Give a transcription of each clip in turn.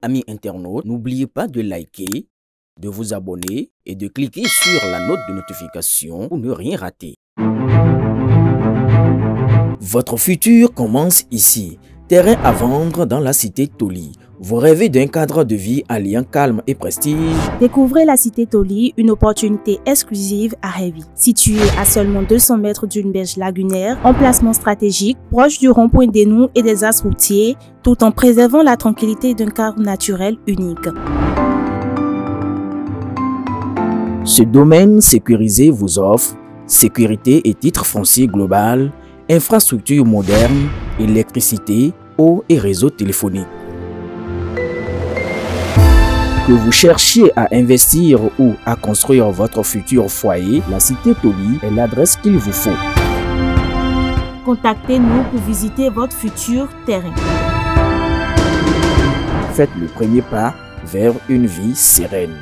Amis internautes, n'oubliez pas de liker, de vous abonner et de cliquer sur la note de notification pour ne rien rater. Votre futur commence ici. Terrain à vendre dans la cité Toli. Vous rêvez d'un cadre de vie alliant calme et prestige? Découvrez la cité Toli, une opportunité exclusive à Révi. Située à seulement 200 mètres d'une berge lagunaire, emplacement stratégique, proche du rond-point des Nous et des axes routiers, tout en préservant la tranquillité d'un cadre naturel unique. Ce domaine sécurisé vous offre sécurité et titre foncier global, infrastructures modernes, électricité, eau et réseau téléphonique. Que vous cherchiez à investir ou à construire votre futur foyer, la cité Toli est l'adresse qu'il vous faut. Contactez-nous pour visiter votre futur terrain. Faites le premier pas vers une vie sereine.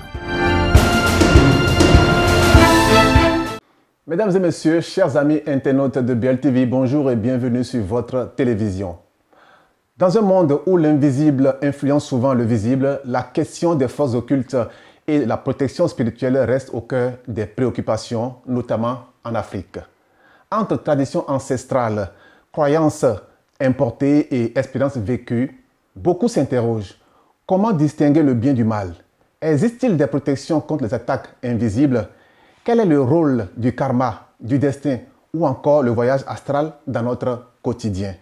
Mesdames et messieurs, chers amis internautes de BLTV, bonjour et bienvenue sur votre télévision. Dans un monde où l'invisible influence souvent le visible, la question des forces occultes et la protection spirituelle reste au cœur des préoccupations, notamment en Afrique. Entre traditions ancestrales, croyances importées et expériences vécues, beaucoup s'interrogent. Comment distinguer le bien du mal? Existe-t-il des protections contre les attaques invisibles? Quel est le rôle du karma, du destin ou encore le voyage astral dans notre quotidien?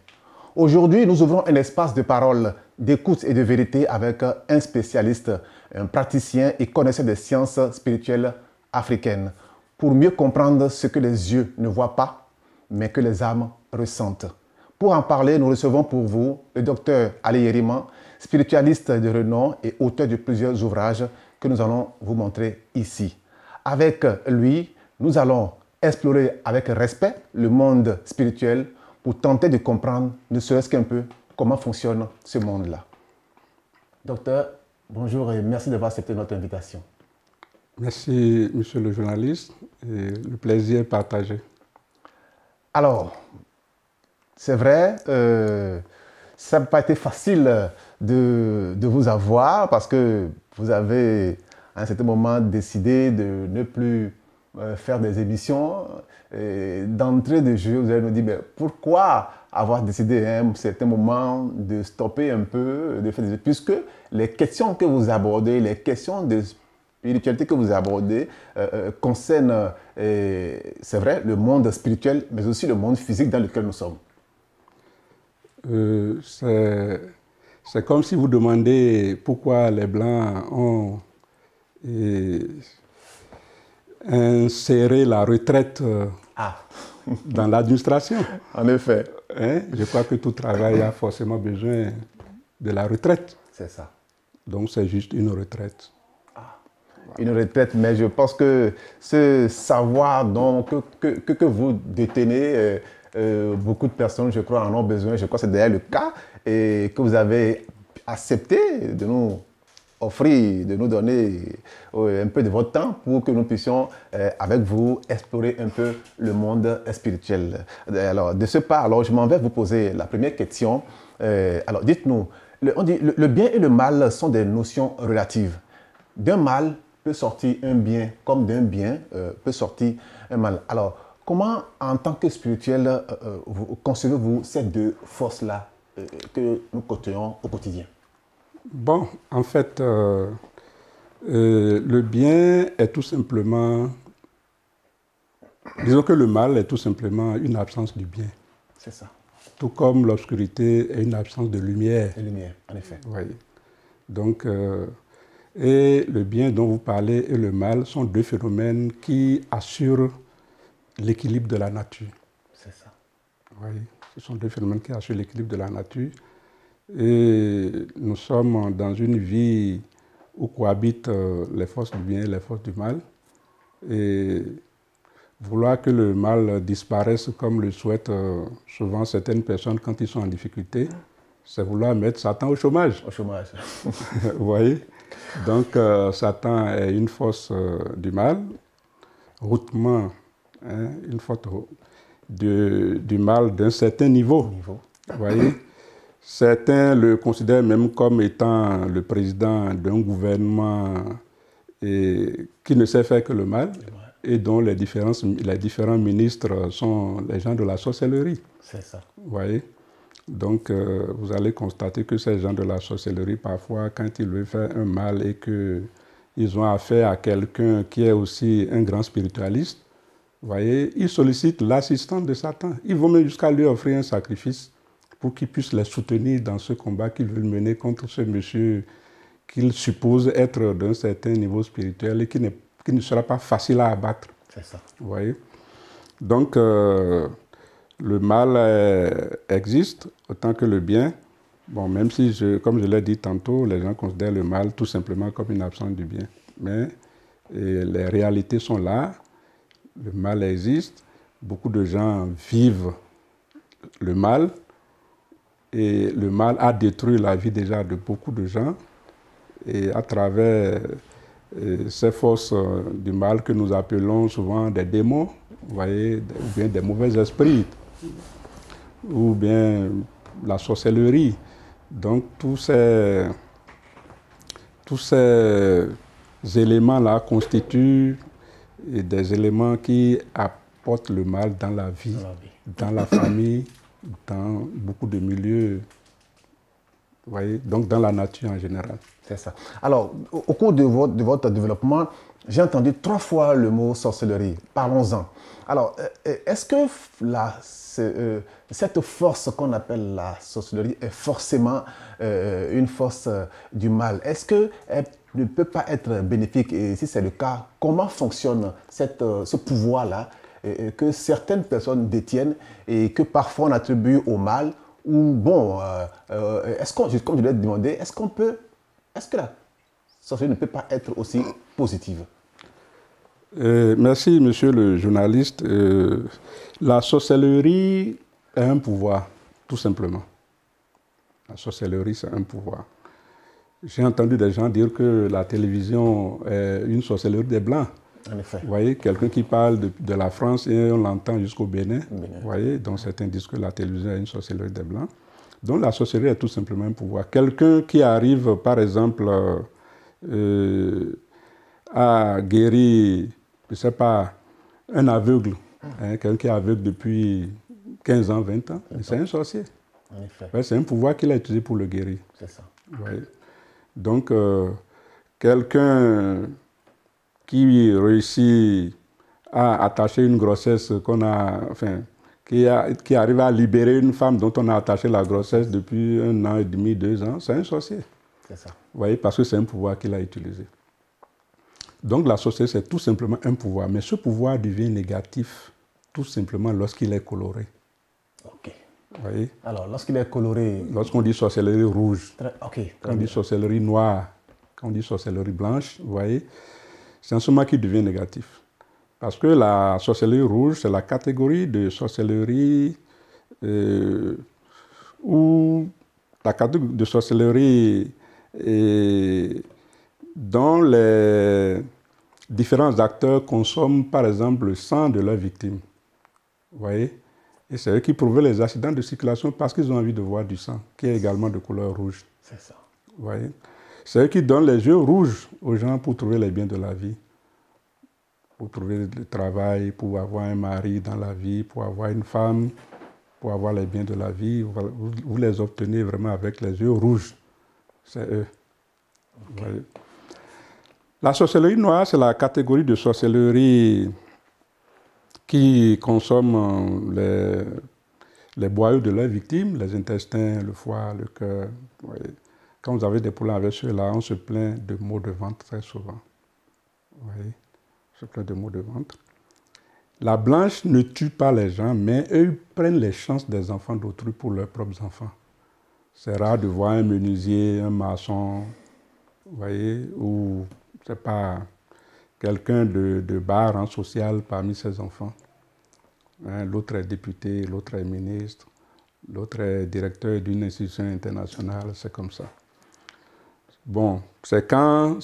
Aujourd'hui, nous ouvrons un espace de parole, d'écoute et de vérité avec un spécialiste, un praticien et connaisseur des sciences spirituelles africaines pour mieux comprendre ce que les yeux ne voient pas, mais que les âmes ressentent. Pour en parler, nous recevons pour vous le docteur Ali Yeriman, spiritualiste de renom et auteur de plusieurs ouvrages que nous allons vous montrer ici. Avec lui, nous allons explorer avec respect le monde spirituel pour tenter de comprendre, ne serait-ce qu'un peu, comment fonctionne ce monde-là. Docteur, bonjour et merci d'avoir accepté notre invitation. Merci, monsieur le journaliste, et le plaisir est partagé. Alors, c'est vrai, ça n'a pas été facile de vous avoir parce que vous avez à un certain moment décidé de ne plus faire des émissions. D'entrée de jeu, vous allez nous dire, mais pourquoi avoir décidé à un certain moment de stopper un peu, de faire des... puisque les questions que vous abordez, les questions de spiritualité que vous abordez concernent, c'est vrai, le monde spirituel, mais aussi le monde physique dans lequel nous sommes. C'est comme si vous demandez pourquoi les Blancs ont insérer la retraite dans l'administration. En effet. Hein? Je crois que tout travail a forcément besoin de la retraite. C'est ça. Donc c'est juste une retraite. Une retraite, mais je pense que ce savoir donc, que vous détenez, beaucoup de personnes, je crois, en ont besoin. Je crois que c'est d'ailleurs le cas et que vous avez accepté de nous offrir, de nous donner un peu de votre temps pour que nous puissions, avec vous, explorer un peu le monde spirituel. Alors, de ce pas, alors, je m'en vais vous poser la première question. Alors, dites-nous, on dit le bien et le mal sont des notions relatives. D'un mal peut sortir un bien, comme d'un bien peut sortir un mal. Alors, comment, en tant que spirituel, concevez-vous ces deux forces-là que nous côtoyons au quotidien? Bon, en fait, le bien est tout simplement... Disons que le mal est tout simplement une absence du bien. C'est ça. Tout comme l'obscurité est une absence de lumière. De lumière, en effet. Oui. Donc, et le bien dont vous parlez et le mal sont deux phénomènes qui assurent l'équilibre de la nature. C'est ça. Oui, ce sont deux phénomènes qui assurent l'équilibre de la nature. Et nous sommes dans une vie où cohabitent les forces du bien et les forces du mal. Et vouloir que le mal disparaisse comme le souhaitent souvent certaines personnes quand ils sont en difficulté, c'est vouloir mettre Satan au chômage. Au chômage. Vous voyez? Donc Satan est une force du mal, hautement, hein, une force du mal d'un certain niveau. Vous voyez? Certains le considèrent même comme étant le président d'un gouvernement qui ne sait faire que le mal et dont les différents ministres sont les gens de la sorcellerie. C'est ça. Vous voyez? Donc, vous allez constater que ces gens de la sorcellerie, parfois, quand ils veulent faire un mal et qu'ils ont affaire à quelqu'un qui est aussi un grand spiritualiste, vous voyez, ils sollicitent l'assistance de Satan. Ils vont même jusqu'à lui offrir un sacrifice pour qu'il puisse les soutenir dans ce combat qu'ils veulent mener contre ce monsieur qu'ils supposent être d'un certain niveau spirituel et qui ne sera pas facile à abattre. C'est ça. Vous voyez? Donc, le mal existe autant que le bien. Bon, même si, comme je l'ai dit tantôt, les gens considèrent le mal tout simplement comme une absence du bien. Mais les réalités sont là, le mal existe, beaucoup de gens vivent le mal, et le mal a détruit la vie déjà de beaucoup de gens. Et à travers ces forces du mal que nous appelons souvent des démons, vous voyez, ou bien des mauvais esprits, ou bien la sorcellerie. Donc tous ces éléments-là constituent des éléments qui apportent le mal dans la vie, dans la famille, dans beaucoup de milieux, vous voyez, donc dans la nature en général. C'est ça. Alors, au cours de votre développement, j'ai entendu 3 fois le mot sorcellerie. Parlons-en. Alors, est-ce que cette force qu'on appelle la sorcellerie est forcément une force du mal? Est-ce qu'elle ne peut pas être bénéfique? Et si c'est le cas, comment fonctionne ce pouvoir-là que certaines personnes détiennent et que parfois on attribue au mal? Ou bon, comme je l'ai demandé, est-ce que la sorcellerie ne peut pas être aussi positive? Merci, monsieur le journaliste. La sorcellerie est un pouvoir, tout simplement. La sorcellerie, c'est un pouvoir. J'ai entendu des gens dire que la télévision est une sorcellerie des Blancs. En effet. Vous voyez, quelqu'un qui parle de la France et on l'entend jusqu'au Bénin. Vous voyez, donc certains disent que la télévision est une sorcellerie des Blancs. Donc la sorcellerie est tout simplement un pouvoir. Quelqu'un qui arrive, par exemple, à guérir, je ne sais pas, un aveugle, quelqu'un qui est aveugle depuis 15 ans, 20 ans, c'est un sorcier. En effet. Ouais, c'est un pouvoir qu'il a utilisé pour le guérir. C'est ça. Ouais. Donc, quelqu'un qui réussit à attacher une grossesse qui arrive à libérer une femme dont on a attaché la grossesse depuis 1 an et demi, 2 ans, c'est un sorcier. C'est ça. Vous voyez, parce que c'est un pouvoir qu'il a utilisé. Donc la sorcellerie, c'est tout simplement un pouvoir. Mais ce pouvoir devient négatif tout simplement lorsqu'il est coloré. OK. Vous voyez? Alors, lorsqu'il est coloré... Lorsqu'on dit sorcellerie rouge, OK. quand on dit sorcellerie noire, quand on dit sorcellerie blanche, vous voyez, c'est un moment qui devient négatif. Parce que la sorcellerie rouge, c'est la catégorie de sorcellerie où la catégorie de sorcellerie dont les différents acteurs consomment par exemple le sang de leurs victimes. Vous voyez? Et c'est eux qui provoquent les accidents de circulation parce qu'ils ont envie de voir du sang, qui est également de couleur rouge. C'est ça. Vous voyez? C'est eux qui donnent les yeux rouges aux gens pour trouver les biens de la vie, pour trouver le travail, pour avoir un mari dans la vie, pour avoir une femme, pour avoir les biens de la vie. Vous les obtenez vraiment avec les yeux rouges. C'est eux. Okay. La sorcellerie noire, c'est la catégorie de sorcellerie qui consomme les boyaux de leurs victimes, les intestins, le foie, le cœur. Quand vous avez des problèmes avec ceux-là, on se plaint de maux de ventre très souvent. Vous voyez, on se plaint de maux de ventre. La blanche ne tue pas les gens, mais eux prennent les chances des enfants d'autrui pour leurs propres enfants. C'est rare de voir un menuisier, un maçon, vous voyez, ou c'est pas quelqu'un de bas rang social parmi ses enfants. L'autre est député, l'autre est ministre, l'autre est directeur d'une institution internationale, c'est comme ça. Bon, c'est quand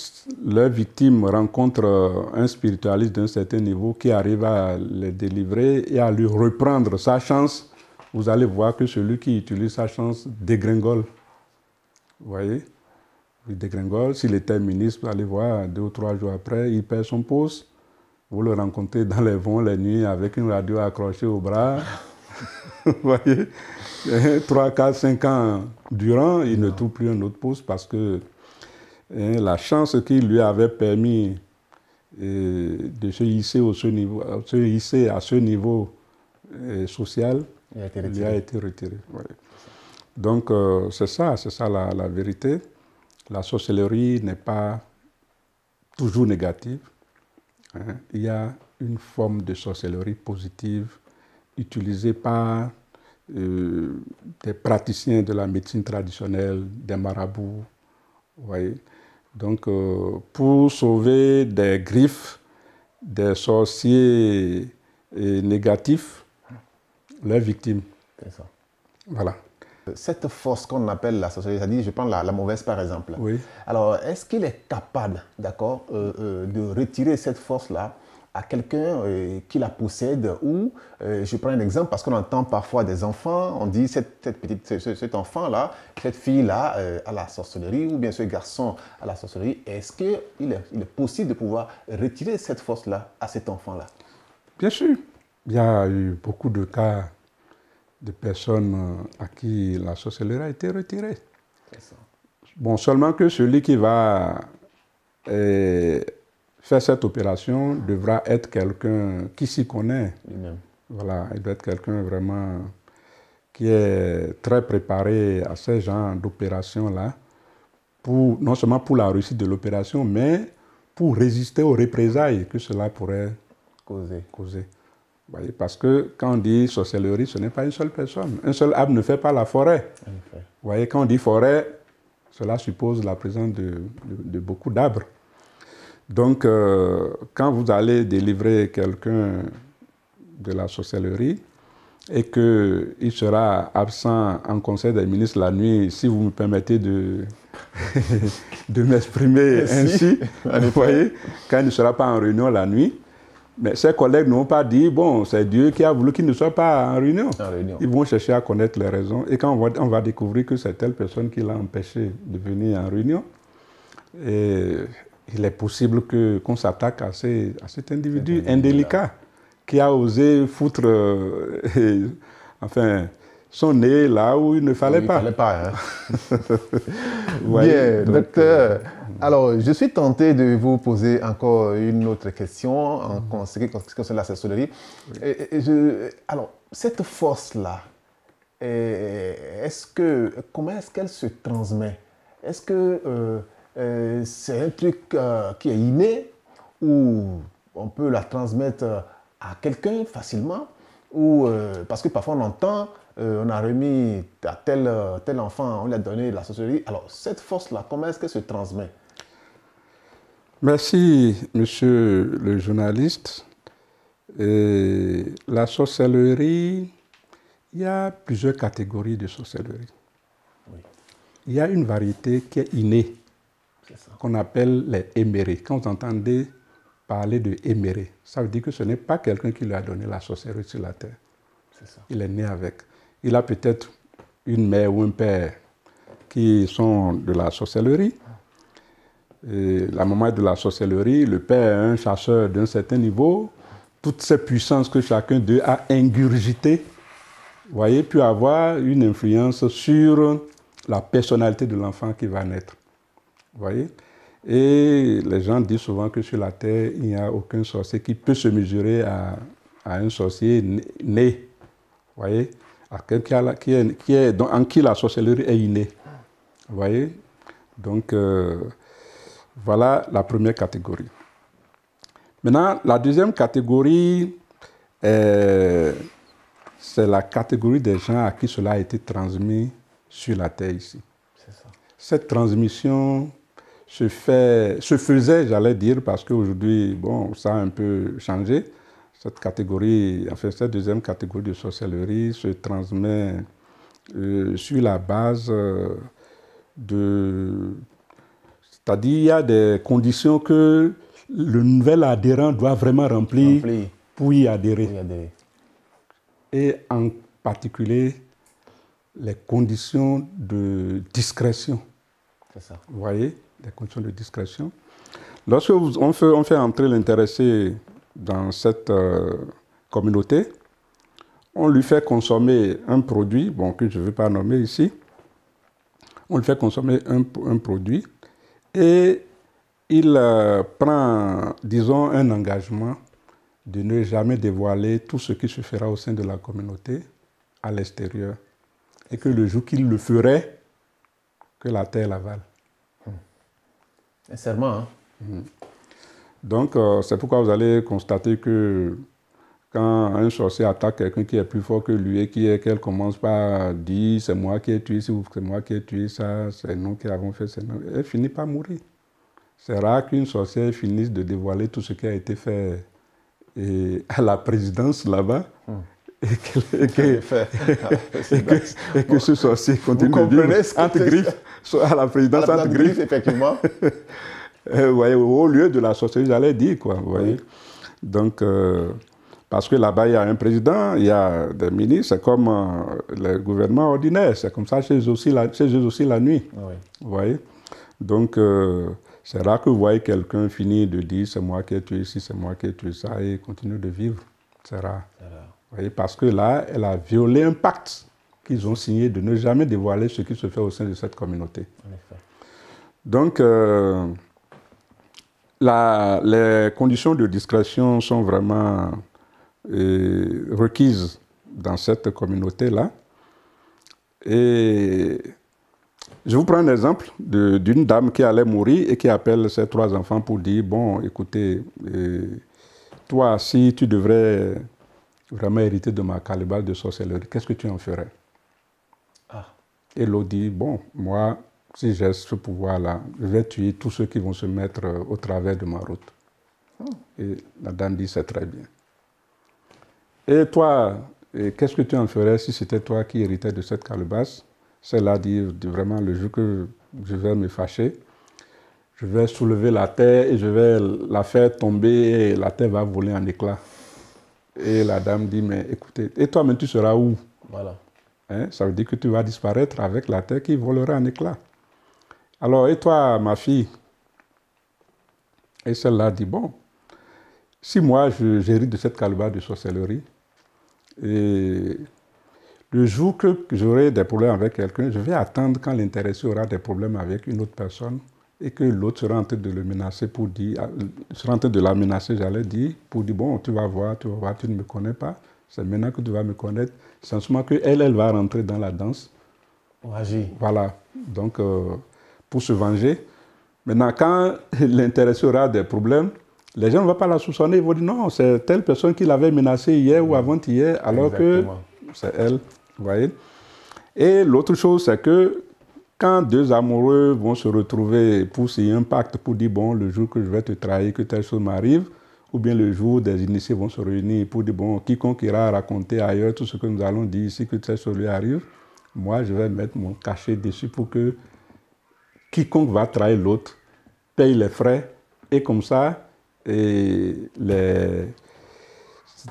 leur victime rencontre un spiritualiste d'un certain niveau qui arrive à les délivrer et à lui reprendre sa chance vous allez voir que celui qui utilise sa chance dégringole. Vous voyez? Il dégringole. S'il était ministre, vous allez voir, 2 ou 3 jours après, il perd son poste. Vous le rencontrez dans les vents, les nuits, avec une radio accrochée au bras. Vous voyez? 3, 4, 5 ans durant, il ne trouve plus un autre poste parce que la chance qui lui avait permis de se hisser à ce niveau social, lui a été retiré. Ouais. Donc, c'est ça la vérité. La sorcellerie n'est pas toujours négative. Hein. Il y a une forme de sorcellerie positive utilisée par des praticiens de la médecine traditionnelle, des marabouts. Vous voyez. Donc, pour sauver des griffes des sorciers négatifs, leurs victimes. C'est ça. Voilà. Cette force qu'on appelle la sorcellerie, c'est-à-dire, je prends la mauvaise par exemple. Oui. Alors, est-ce qu'il est capable, d'accord, de retirer cette force-là à quelqu'un qui la possède ou, je prends un exemple parce qu'on entend parfois des enfants, on dit cet enfant-là, cette fille-là à la sorcellerie ou bien ce garçon à la sorcellerie, est-ce qu'il est possible de pouvoir retirer cette force-là à cet enfant-là? Bien sûr. Il y a eu beaucoup de cas de personnes à qui la sorcellerie a été retirée. C'est ça. Bon, seulement que celui qui va faire cette opération devra être quelqu'un qui s'y connaît. Lui-même. Voilà, il doit être quelqu'un vraiment qui est très préparé à ce genre d'opération-là, non seulement pour la réussite de l'opération, mais pour résister aux représailles que cela pourrait causer. Vous voyez, parce que quand on dit sorcellerie, ce n'est pas une seule personne. Un seul arbre ne fait pas la forêt. Vous voyez, quand on dit forêt, cela suppose la présence de beaucoup d'arbres. Donc, quand vous allez délivrer quelqu'un de la sorcellerie et qu'il sera absent en conseil des ministres la nuit, si vous me permettez de m'exprimer ainsi, vous voyez, quand il ne sera pas en réunion la nuit, mais ses collègues n'ont pas dit, bon, c'est Dieu qui a voulu qu'il ne soit pas en réunion. Ils vont chercher à connaître les raisons. Et quand on va découvrir que c'est telle personne qui l'a empêché de venir en réunion, et il est possible qu'on s'attaque à cet individu indélicat qui a osé foutre son nez là où il ne fallait pas. Il ne fallait pas, hein. Bien, docteur. Alors, je suis tenté de vous poser encore une autre question en ce qui concerne la sorcellerie. Alors, cette force-là, comment est-ce qu'elle se transmet? Est-ce que c'est un truc qui est inné ou on peut la transmettre à quelqu'un facilement? Ou parce que parfois on entend, on a remis à tel enfant, on lui a donné la sorcellerie. Alors, cette force-là, comment est-ce qu'elle se transmet? Merci, monsieur le journaliste. La sorcellerie, il y a plusieurs catégories de sorcellerie. Oui. Il y a une variété qui est innée, qu'on appelle les émérés. Quand vous entendez parler de éméré, ça veut dire que ce n'est pas quelqu'un qui lui a donné la sorcellerie sur la terre. Ça. Il est né avec. Il a peut-être une mère ou un père qui sont de la sorcellerie. Et la maman est de la sorcellerie, le père est un chasseur d'un certain niveau. Toutes ces puissances que chacun d'eux a ingurgitées, vous voyez, peut avoir une influence sur la personnalité de l'enfant qui va naître. Vous voyez? Et les gens disent souvent que sur la terre, il n'y a aucun sorcier qui peut se mesurer à un sorcier né. Vous voyez? À quelqu'un en qui la sorcellerie est innée. Vous voyez? Donc, voilà la première catégorie. Maintenant, la deuxième catégorie, c'est la catégorie des gens à qui cela a été transmis sur la terre ici. C'est ça. Cette transmission se faisait, j'allais dire, parce qu'aujourd'hui, bon, ça a un peu changé. Cette catégorie, cette deuxième catégorie de sorcellerie se transmet sur la base c'est-à-dire, il y a des conditions que le nouvel adhérent doit vraiment remplir pour y adhérer. Et en particulier les conditions de discrétion. C'est ça. Vous voyez, les conditions de discrétion. Lorsque on fait entrer l'intéressé dans cette communauté, on lui fait consommer un produit, bon, que je ne vais pas nommer ici, on lui fait consommer un produit et il prend, disons, un engagement de ne jamais dévoiler tout ce qui se fera au sein de la communauté à l'extérieur. Et que le jour qu'il le ferait, que la terre l'avale. Un serment, hein? Donc, c'est pourquoi vous allez constater que quand un sorcier attaque quelqu'un qui est plus fort que lui et qu'elle commence par dire « c'est moi qui ai tué, c'est moi qui ai tué ça, c'est nous qui avons fait ça », elle finit par mourir. C'est rare qu'une sorcière finisse de dévoiler tout ce qui a été fait à la présidence là-bas et que ce sorcier continue de vivre entre griffes, à la présidence entre griffes. Effectivement. Voyez, au lieu de la sorcellerie, j'allais dire, quoi. Vous voyez. Donc, parce que là-bas, il y a un président, il y a des ministres, c'est comme le gouvernement ordinaire, c'est comme ça chez eux aussi la nuit. Oui. Vous voyez. Donc, c'est rare que vous voyez quelqu'un finir de dire c'est moi qui ai tué ici, c'est moi qui ai tué ça et continue de vivre. C'est rare. Vous voyez, parce que là, elle a violé un pacte qu'ils ont signé de ne jamais dévoiler ce qui se fait au sein de cette communauté. En effet. Donc, les conditions de discrétion sont vraiment requises dans cette communauté-là. Et je vous prends un exemple d'une dame qui allait mourir et qui appelle ses 3 enfants pour dire, bon, écoutez, toi, si tu devrais vraiment hériter de ma calebasse de sorcellerie, qu'est-ce que tu en ferais? Et l'autre dit, bon, moi, si j'ai ce pouvoir-là, je vais tuer tous ceux qui vont se mettre au travers de ma route. Et la dame dit, c'est très bien. Et toi, qu'est-ce que tu en ferais si c'était toi qui héritais de cette calebasse? Celle-là dit, vraiment, le jour que je vais me fâcher, je vais soulever la terre et je vais la faire tomber et la terre va voler en éclats. Et la dame dit, mais écoutez, et toi, mais tu seras où? Voilà. Hein? Ça veut dire que tu vas disparaître avec la terre qui volera en éclats. Alors, et toi, ma fille? Et celle-là dit, bon, si moi, j'hérite de cette calebasse de sorcellerie, et le jour que j'aurai des problèmes avec quelqu'un, je vais attendre quand l'intéressé aura des problèmes avec une autre personne et que l'autre sera en train de le menacer pour dire, sera en train de la menacer, j'allais dire, pour dire, bon, tu vas voir, tu ne me connais pas, c'est maintenant que tu vas me connaître. C'est en ce moment qu'elle va rentrer dans la danse. Voilà. Donc, pour se venger. Maintenant, quand l'intéressé aura des problèmes, les gens ne vont pas la soupçonner. Ils vont dire non, c'est telle personne qui l'avait menacée hier ou avant-hier, alors Exactement. que c'est elle. Vous voyez? Et l'autre chose, c'est que quand 2 amoureux vont se retrouver pour signer un pacte, pour dire bon, le jour que je vais te trahir, que telle chose m'arrive, ou bien le jour des initiés vont se réunir pour dire bon, quiconque ira raconter ailleurs tout ce que nous allons dire ici, que telle chose lui arrive, moi je vais mettre mon cachet dessus pour que quiconque va trahir l'autre paye les frais et comme ça, et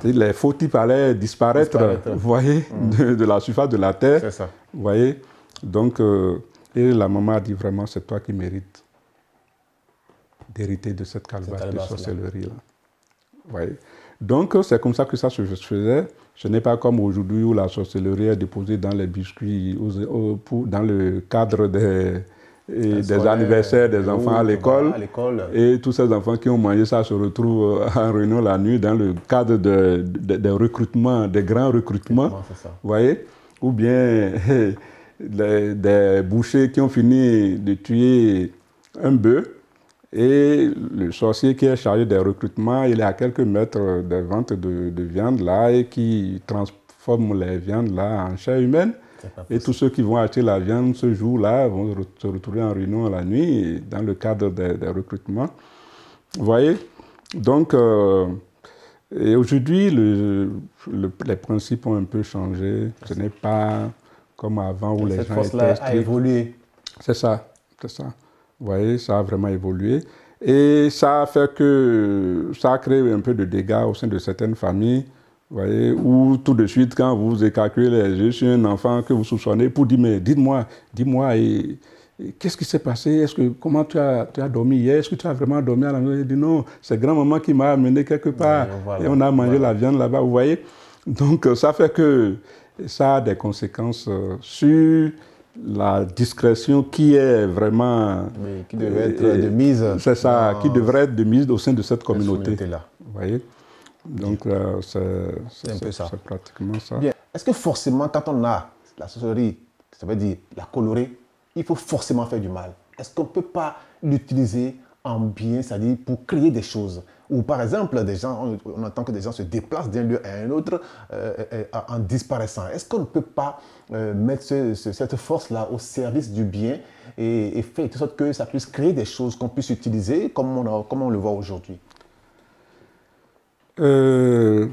les faux types allaient disparaître. Vous voyez, de la surface de la terre. C'est ça. Vous voyez, donc, et la maman a dit vraiment, c'est toi qui mérites d'hériter de cette calebasse de sorcellerie-là. Vous voyez. Donc, c'est comme ça que ça se faisait. Ce n'est pas comme aujourd'hui où la sorcellerie est déposée dans les biscuits, dans le cadre des anniversaires des enfants à l'école. Et tous ces enfants qui ont mangé ça se retrouvent en réunion la nuit dans le cadre des recrutements, des grands recrutements. Vous voyez? Ou bien des bouchers qui ont fini de tuer un bœuf et le sorcier qui est chargé des recrutements, il est à quelques mètres des ventes de viande là et qui transforme les viandes là en chair humaine. Et tous ceux qui vont acheter la viande ce jour-là vont se retrouver en réunion la nuit dans le cadre des recrutements. Vous voyez? Donc, et aujourd'hui, les principes ont un peu changé. Ce n'est pas comme avant où les gens étaient stricts. Cette force-là a évolué. C'est ça, c'est ça. Vous voyez, ça a vraiment évolué. Et ça a fait que ça a créé un peu de dégâts au sein de certaines familles Vous voyez, ou tout de suite, quand vous écarquez je suis un enfant que vous soupçonnez, pour dire, mais dis-moi, qu'est-ce qui s'est passé? Comment tu as dormi hier? Est-ce que tu as vraiment dormi à la maison? Il dit non, c'est grand-maman qui m'a amené quelque part. Voilà, et on a mangé la viande là-bas, vous voyez. Donc, ça fait que ça a des conséquences sur la discrétion qui est vraiment... Mais qui devrait être de mise. C'est ça, qui devrait être de mise au sein de cette communauté-là. Vous voyez? Donc, c'est un peu ça. C'est pratiquement ça. Bien. Est-ce que forcément, quand on a la sorcellerie, ça veut dire la colorée, il faut forcément faire du mal? Est-ce qu'on ne peut pas l'utiliser en bien, c'est-à-dire pour créer des choses? Ou par exemple, des gens, on entend que des gens se déplacent d'un lieu à un autre en disparaissant. Est-ce qu'on ne peut pas mettre cette force-là au service du bien et faire de sorte que ça puisse créer des choses qu'on puisse utiliser comme on le voit aujourd'hui? Vous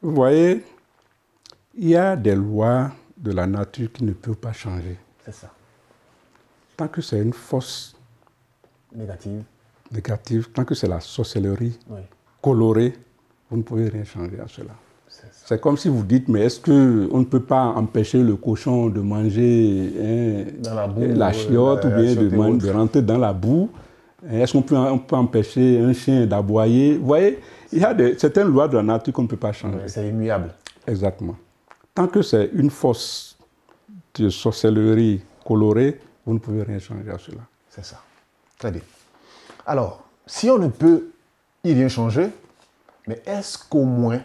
voyez, il y a des lois de la nature qui ne peuvent pas changer. C'est ça. Tant que c'est une force négative, tant que c'est la sorcellerie colorée, vous ne pouvez rien changer à cela. C'est comme si vous dites, mais est-ce qu'on ne peut pas empêcher le cochon de manger dans la, boue, la chiotte ou bien de rentrer dans la boue? Est-ce qu'on peut empêcher un chien d'aboyer? Vous voyez, il y a certaines lois de la nature qu'on ne peut pas changer. C'est immuable. Exactement. Tant que c'est une force de sorcellerie colorée, vous ne pouvez rien changer à cela. C'est ça. Très bien. Alors, si on ne peut y rien changer, mais est-ce qu'au moins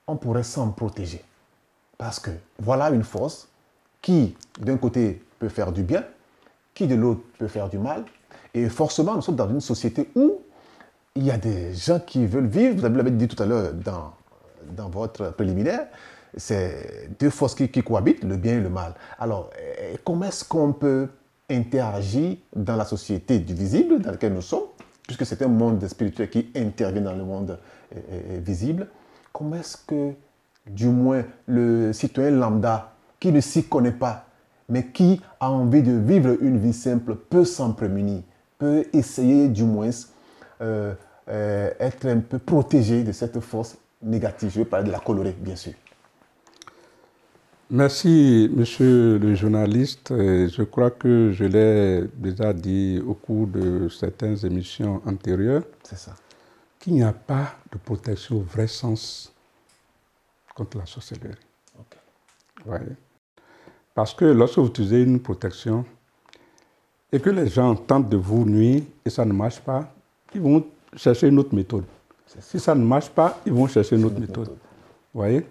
on pourrait s'en protéger? Parce que voilà une force qui, d'un côté, peut faire du bien, qui, de l'autre, peut faire du mal. Et forcément, nous sommes dans une société où il y a des gens qui veulent vivre. Vous l'avez dit tout à l'heure dans votre préliminaire, c'est deux forces qui cohabitent, le bien et le mal. Alors, comment est-ce qu'on peut interagir dans la société du visible dans laquelle nous sommes, puisque c'est un monde spirituel qui intervient dans le monde visible? Comment est-ce que, du moins, le citoyen lambda, qui ne s'y connaît pas, mais qui a envie de vivre une vie simple, peut s'en prémunir, peut essayer, du moins, être un peu protégé de cette force négative? Je vais parler de la colorée, bien sûr. Merci, monsieur le journaliste. Je crois que je l'ai déjà dit au cours de certaines émissions antérieures. C'est ça. Qu'il n'y a pas de protection au vrai sens contre la sorcellerie. Okay. Ouais. Parce que lorsque vous utilisez une protection et que les gens tentent de vous nuire et ça ne marche pas, ils vont chercher une autre méthode. Si ça ne marche pas, ils vont chercher une autre méthode. Vous voyez?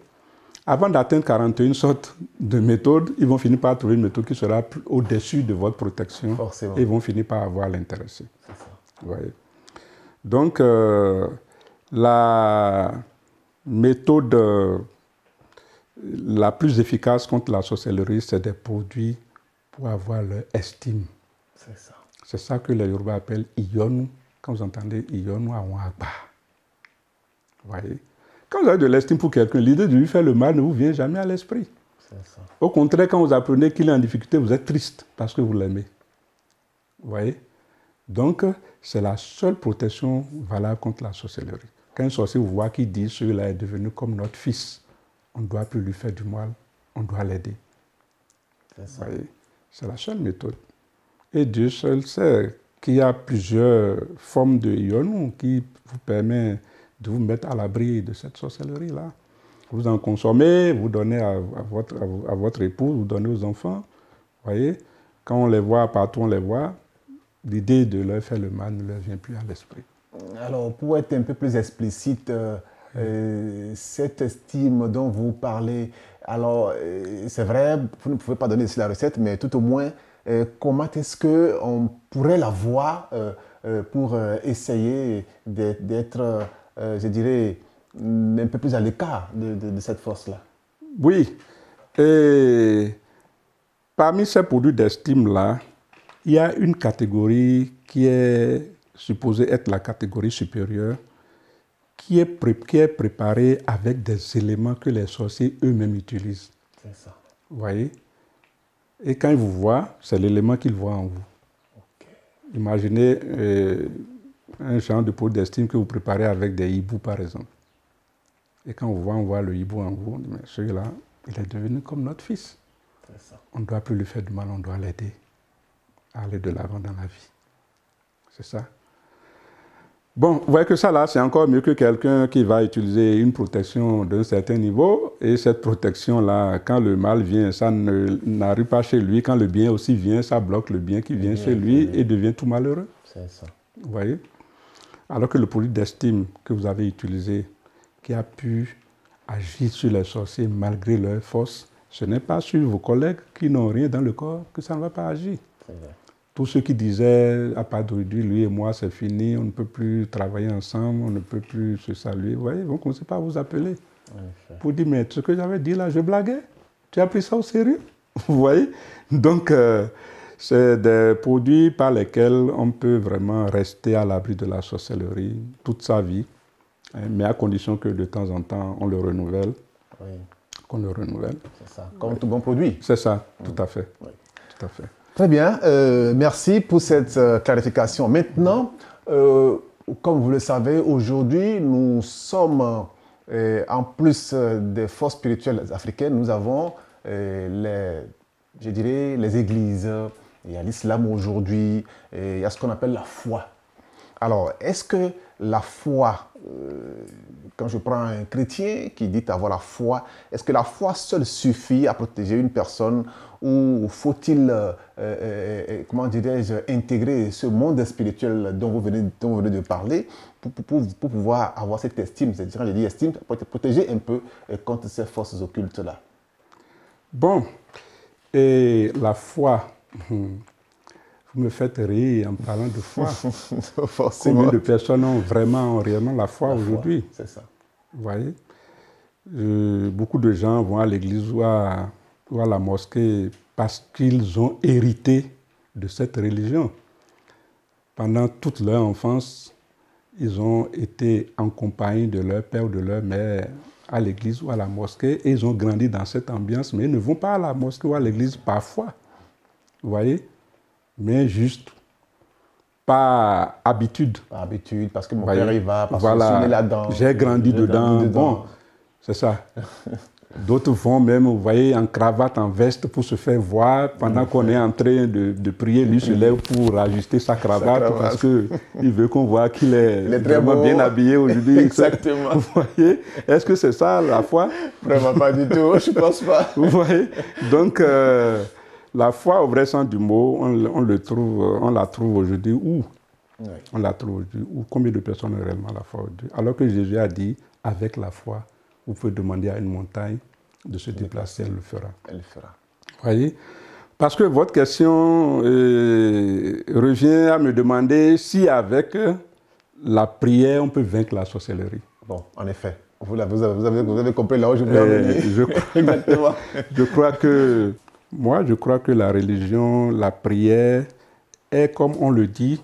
Avant d'atteindre 41 sortes de méthodes, ils vont finir par trouver une méthode qui sera au-dessus de votre protection. Forcément. Et ils vont finir par avoir l'intéressé. C'est ça. Vous voyez? Donc, la méthode la plus efficace contre la sorcellerie, c'est des produits pour avoir leur estime. C'est ça. C'est ça que les Yoruba appellent Iyonu. Quand vous entendez Iyonu Awon Agba. Vous voyez? Quand vous avez de l'estime pour quelqu'un, l'idée de lui faire le mal ne vous vient jamais à l'esprit. Au contraire, quand vous apprenez qu'il est en difficulté, vous êtes triste parce que vous l'aimez. Vous voyez? Donc, c'est la seule protection valable contre la sorcellerie. Quand un sorcier vous voit qui dit celui-là est devenu comme notre fils, on ne doit plus lui faire du mal, on doit l'aider. C'est la seule méthode. Et Dieu seul sait qu'il y a plusieurs formes de Iyonu qui vous permettent de vous mettre à l'abri de cette sorcellerie-là. Vous en consommez, vous donnez à votre épouse, vous donnez aux enfants. Vous voyez, quand on les voit, partout on les voit, l'idée de leur faire le mal ne leur vient plus à l'esprit. Alors, pour être un peu plus explicite, cette estime dont vous parlez, alors, c'est vrai, vous ne pouvez pas donner ici la recette, mais tout au moins, comment est-ce qu'on pourrait la voir pour essayer d'être, je dirais, un peu plus à l'écart de cette force-là? Oui. Et parmi ces produits d'estime-là, il y a une catégorie qui est supposée être la catégorie supérieure, qui est préparée avec des éléments que les sorciers eux-mêmes utilisent. C'est ça. Vous voyez? Et quand ils vous voient, c'est l'élément qu'ils voient en vous. Okay. Imaginez un genre de produit d'estime que vous préparez avec des hiboux, par exemple. Et quand on voit le hibou en vous, on dit, mais celui-là, il est devenu comme notre fils. On ne doit plus lui faire du mal, on doit l'aider à aller de l'avant dans la vie. C'est ça. Bon, vous voyez que ça là, c'est encore mieux que quelqu'un qui va utiliser une protection d'un certain niveau. Et cette protection-là, quand le mal vient, ça n'arrive pas chez lui. Quand le bien aussi vient, ça bloque le bien qui vient chez lui et devient tout malheureux. C'est ça. Vous voyez? Alors que le produit d'estime que vous avez utilisé, qui a pu agir sur les sorciers malgré leur force, ce n'est pas sur vos collègues qui n'ont rien dans le corps que ça ne va pas agir. C'est vrai. Tous ceux qui disaient, à part d'aujourd'hui, lui et moi, c'est fini, on ne peut plus travailler ensemble, on ne peut plus se saluer, vous voyez, ils vont commencer par vous appeler. Pour dire, mais ce que j'avais dit là, je blaguais. Tu as pris ça au sérieux? Vous voyez? Donc, c'est des produits par lesquels on peut vraiment rester à l'abri de la sorcellerie toute sa vie, hein, mais à condition que de temps en temps, on le renouvelle. Oui. Qu'on le renouvelle. C'est ça, comme tout bon produit. C'est ça, tout à fait. Oui. Tout à fait. Très bien, merci pour cette clarification. Maintenant, comme vous le savez, aujourd'hui, nous sommes, en plus des forces spirituelles africaines, nous avons je dirais, les églises, il y a l'islam aujourd'hui, il y a ce qu'on appelle la foi. Alors, est-ce que la foi, quand je prends un chrétien qui dit avoir la foi, est-ce que la foi seule suffit à protéger une personne ou faut-il, comment dirais-je, intégrer ce monde spirituel dont vous venez de parler pour pouvoir avoir cette estime, c'est-à-dire, je dis estime, pour être protégé un peu contre ces forces occultes-là? Bon, et la foi, vous me faites rire en parlant de foi. Forcément. Combien de personnes ont réellement la foi aujourd'hui? C'est ça. Vous voyez, beaucoup de gens vont à l'église ou à la mosquée parce qu'ils ont hérité de cette religion. Pendant toute leur enfance, ils ont été en compagnie de leur père ou de leur mère à l'église ou à la mosquée et ils ont grandi dans cette ambiance, mais ils ne vont pas à la mosquée ou à l'église parfois. Vous voyez? Mais juste par habitude. Par habitude, parce que mon père y va, parce voilà, que je suis né là-dedans. J'ai grandi dedans. Bon, c'est ça. D'autres vont même, vous voyez, en cravate, en veste pour se faire voir pendant qu'on est en train de prier. Lui se lève pour ajuster sa cravate parce qu'il veut qu'on voit qu'il est vraiment beau, bien habillé aujourd'hui. Exactement. Vous voyez? Est-ce que c'est ça la foi? Vraiment pas du tout, je ne pense pas. Vous voyez? Donc, la foi, au vrai sens du mot, on la trouve aujourd'hui où? Oui. On la trouve aujourd'hui où? Combien de personnes ont réellement la foi aujourd'hui? Alors que Jésus a dit, avec la foi, vous pouvez demander à une montagne de se déplacer, elle le fera. Elle le fera. Vous voyez? Parce que votre question revient à me demander si avec la prière, on peut vaincre la sorcellerie. Bon, en effet. Vous avez compris là où je voulais en venir. Exactement. Je crois que la religion, la prière est, comme on le dit,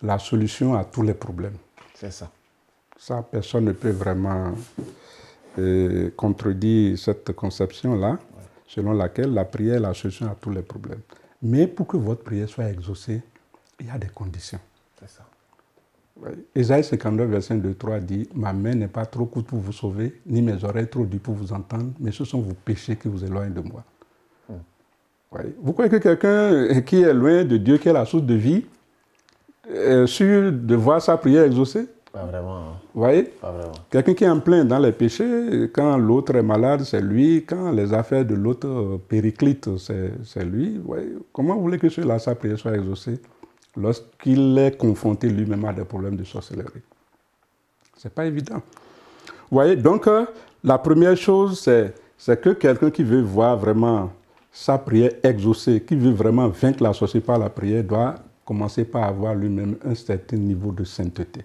la solution à tous les problèmes. C'est ça. Ça, personne ne peut vraiment contredire cette conception-là, selon laquelle la prière est la solution à tous les problèmes. Mais pour que votre prière soit exaucée, il y a des conditions. C'est ça. Ésaïe 52, verset 2-3 dit « Ma main n'est pas trop courte pour vous sauver, ni mes oreilles trop dures pour vous entendre, mais ce sont vos péchés qui vous éloignent de moi. » Vous croyez que quelqu'un qui est loin de Dieu, qui est la source de vie, est sûr de voir sa prière exaucée? Pas vraiment. Vous voyez? Pas vraiment. Quelqu'un qui est en plein dans les péchés, quand l'autre est malade, c'est lui. Quand les affaires de l'autre périclitent, c'est lui. Vous voyez? Comment vous voulez que celui-là, sa prière soit exaucée lorsqu'il est confronté lui-même à des problèmes de sorcellerie? Ce n'est pas évident. Vous voyez? Donc, la première chose, c'est que quelqu'un qui veut voir vraiment sa prière exaucée, qui veut vraiment vaincre la sorcellerie par la prière, doit commencer par avoir lui-même un certain niveau de sainteté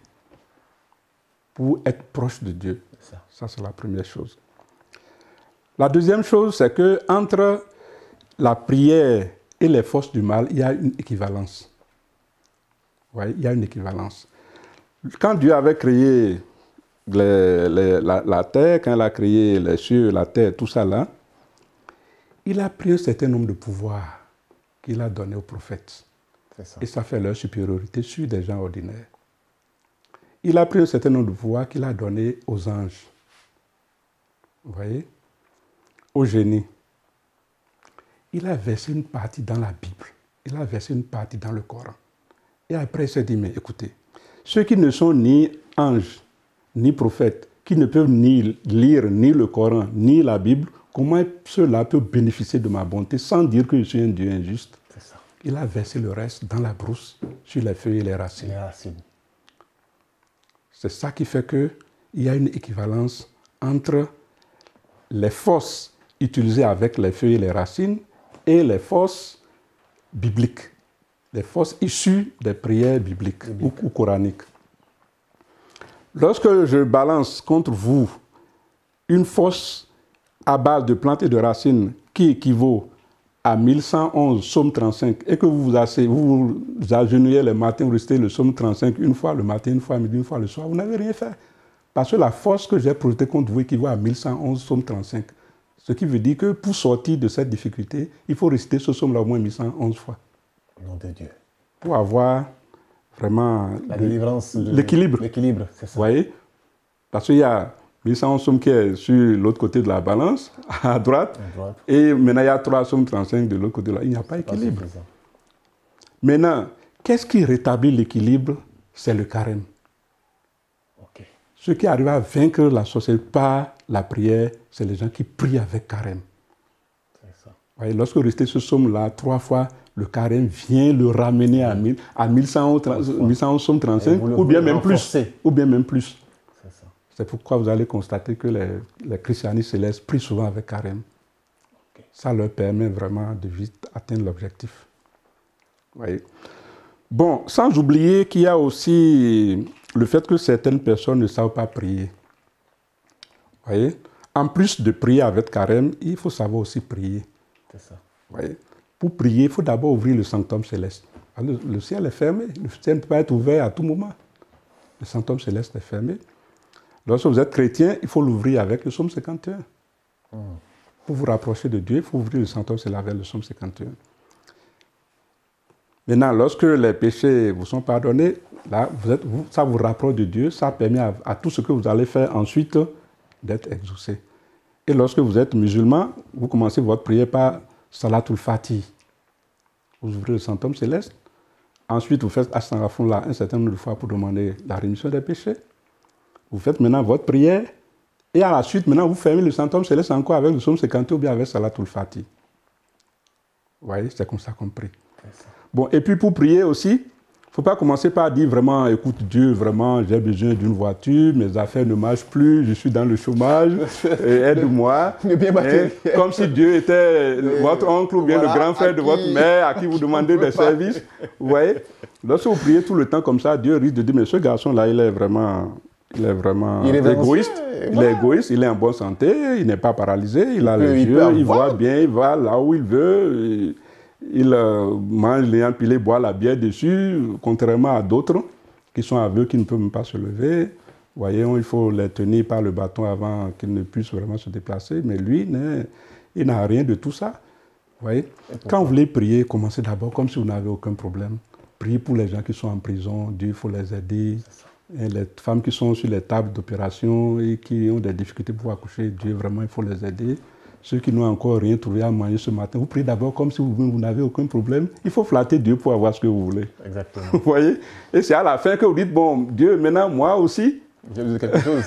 pour être proche de Dieu. Ça, c'est la première chose. La deuxième chose, c'est qu'entre la prière et les forces du mal, il y a une équivalence. Vous voyez, il y a une équivalence. Quand Dieu avait créé la terre, quand il a créé les cieux, la terre, tout ça là, il a pris un certain nombre de pouvoirs qu'il a donnés aux prophètes. Et ça fait leur supériorité sur des gens ordinaires. Il a pris un certain nombre de pouvoirs qu'il a donnés aux anges. vous voyez, au génie, il a versé une partie dans la Bible, il a versé une partie dans le Coran. Et après, il s'est dit, mais écoutez, ceux qui ne sont ni anges, ni prophètes, qui ne peuvent ni lire ni le Coran, ni la Bible, comment ceux-là peuvent bénéficier de ma bonté sans dire que je suis un Dieu injuste? C'est ça. Il a versé le reste dans la brousse, sur les feuilles et les racines. C'est ça qui fait qu'il y a une équivalence entre les forces utilisées avec les feuilles et les racines et les forces bibliques, les forces issues des prières bibliques ou coraniques. Lorsque je balance contre vous une force à base de plantes et de racines qui équivaut à 1111 psaume 35 et que vous vous agenouillez le matin, vous recitez le psaume 35 une fois le matin, une fois à midi, une fois le soir, vous n'avez rien fait. Parce que la force que j'ai projetée contre vous équivaut à 1111 psaume 35. Ce qui veut dire que pour sortir de cette difficulté, il faut réciter ce psaume-là au moins 1111 fois. Nom de Dieu. Pour avoir vraiment la délivrance, l'équilibre. L'équilibre, c'est ça. Vous voyez? Parce qu'il y a 1111 psaumes qui est sur l'autre côté de la balance, à droite, et maintenant il y a 3 psaumes 35 de l'autre côté. Là. Il n'y a pas d'équilibre. Maintenant, qu'est-ce qui rétablit l'équilibre? C'est le carême. Okay. Ceux qui arrivent à vaincre la sorcellerie par la prière, c'est les gens qui prient avec carême. C'est ça. Vous voyez, lorsque vous restez ce psaume-là 3 fois, le carême vient le ramener à 1111 psaume 35, ou bien même plus. Ou bien même plus. C'est pourquoi vous allez constater que les christianistes célestes prient souvent avec carême. Okay. Ça leur permet vraiment de vite atteindre l'objectif. Voyez. Bon, sans oublier qu'il y a aussi le fait que certaines personnes ne savent pas prier. Voyez. En plus de prier avec carême, il faut savoir aussi prier. C'est ça. Voyez. Pour prier, il faut d'abord ouvrir le sanctum céleste. Le ciel est fermé. Le ciel ne peut pas être ouvert à tout moment. Le sanctum céleste est fermé. Lorsque vous êtes chrétien, il faut l'ouvrir avec le psaume 51. Pour vous rapprocher de Dieu, il faut ouvrir le sanctum céleste avec le psaume 51. Maintenant, lorsque les péchés vous sont pardonnés, là, ça vous rapproche de Dieu, ça permet à tout ce que vous allez faire ensuite d'être exaucé. Et lorsque vous êtes musulman, vous commencez votre prière par Salatul Fatih. Vous ouvrez le sanctum céleste. Ensuite, vous faites Astaghfirullah un certain nombre de fois pour demander la rémission des péchés. Vous faites maintenant votre prière. Et à la suite, maintenant, vous fermez le sanctum céleste encore avec le psaume 50 ou bien avec Salatul Fatih. Vous voyez, c'est comme ça qu'on prie. Bon, et puis pour prier aussi, il ne faut pas commencer par dire vraiment, écoute Dieu, vraiment, j'ai besoin d'une voiture, mes affaires ne marchent plus, je suis dans le chômage, aide-moi. Comme si Dieu était votre oncle ou bien le grand frère de votre mère à qui vous demandez des services. Vous voyez, lorsque vous priez tout le temps comme ça, Dieu risque de dire, mais ce garçon-là, il est vraiment égoïste. Il est égoïste, il est en bonne santé, il n'est pas paralysé, il a les yeux, il voit bien, il va là où il veut. Il mange les empilés, boit la bière dessus, contrairement à d'autres qui sont aveugles, qui ne peuvent même pas se lever. Voyons, il faut les tenir par le bâton avant qu'ils ne puissent vraiment se déplacer. Mais lui, il n'a rien de tout ça. Voyez. Quand vous voulez prier, commencez d'abord comme si vous n'avez aucun problème. Priez pour les gens qui sont en prison, Dieu, il faut les aider. Et les femmes qui sont sur les tables d'opération et qui ont des difficultés pour accoucher, Dieu, vraiment, il faut les aider. Ceux qui n'ont encore rien trouvé à manger ce matin, vous priez d'abord comme si vous n'avez aucun problème. Il faut flatter Dieu pour avoir ce que vous voulez. Exactement. Vous voyez? Et c'est à la fin que vous dites, bon, Dieu, maintenant, moi aussi. J'ai besoin de quelque chose.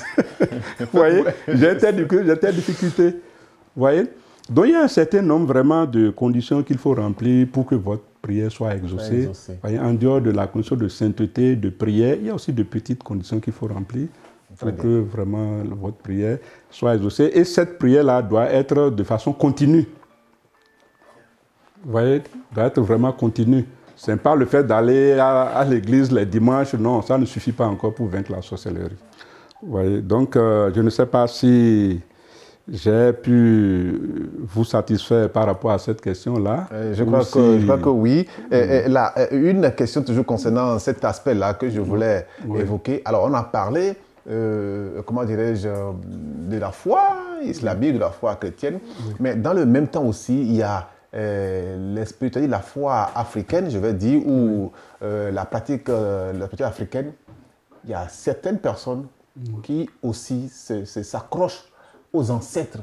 Vous voyez? J'ai telle difficulté. Vous voyez? Donc, il y a un certain nombre vraiment de conditions qu'il faut remplir pour que votre prière soit exaucée. Voyez? En dehors de la condition de sainteté, de prière, il y a aussi de petites conditions qu'il faut remplir pour que vraiment votre prière soit exaucée. Et cette prière-là doit être de façon continue. Vous voyez, doit être vraiment continue. Ce n'est pas le fait d'aller à l'église les dimanches, non, ça ne suffit pas encore pour vaincre la sorcellerie. Vous voyez, donc je ne sais pas si j'ai pu vous satisfaire par rapport à cette question-là. Je crois que oui. Là, une question toujours concernant cet aspect-là que je voulais évoquer. Alors, on a parlé comment dirais-je, de la foi islamique, de la foi chrétienne. Mais dans le même temps aussi, il y a la spiritualité, la foi africaine, je vais dire, ou la pratique africaine. Il y a certaines personnes qui aussi s'accrochent aux ancêtres.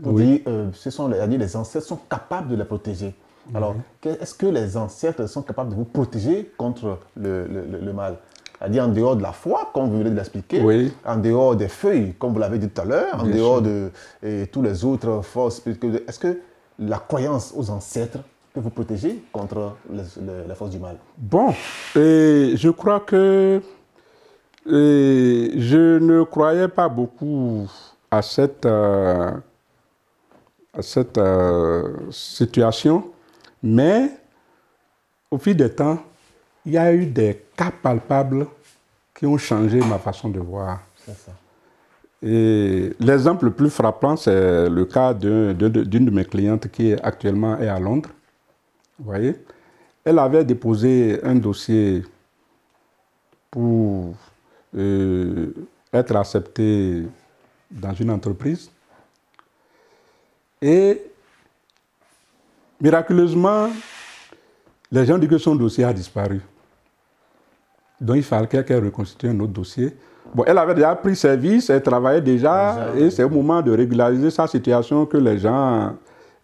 Pour Oui. dire, les ancêtres sont capables de les protéger. Alors, est-ce que les ancêtres sont capables de vous protéger contre le mal? C'est-à-dire en dehors de la foi, comme vous venez de l'expliquer, Oui. en dehors des feuilles, comme vous l'avez dit tout à l'heure, en Bien dehors sûr. de tous les autres forces. Est-ce que la croyance aux ancêtres peut vous protéger contre les forces du mal? Bon, je crois que je ne croyais pas beaucoup à cette situation, mais au fil du temps, il y a eu des cas palpables qui ont changé ma façon de voir. C'est ça. Et l'exemple le plus frappant, c'est le cas d'une de mes clientes qui actuellement est à Londres. Vous voyez, elle avait déposé un dossier pour être acceptée dans une entreprise. Et miraculeusement, les gens disent que son dossier a disparu. Donc il fallait qu'elle reconstitue un autre dossier. Bon, elle avait déjà pris service, elle travaillait déjà, et c'est au moment de régulariser sa situation que les gens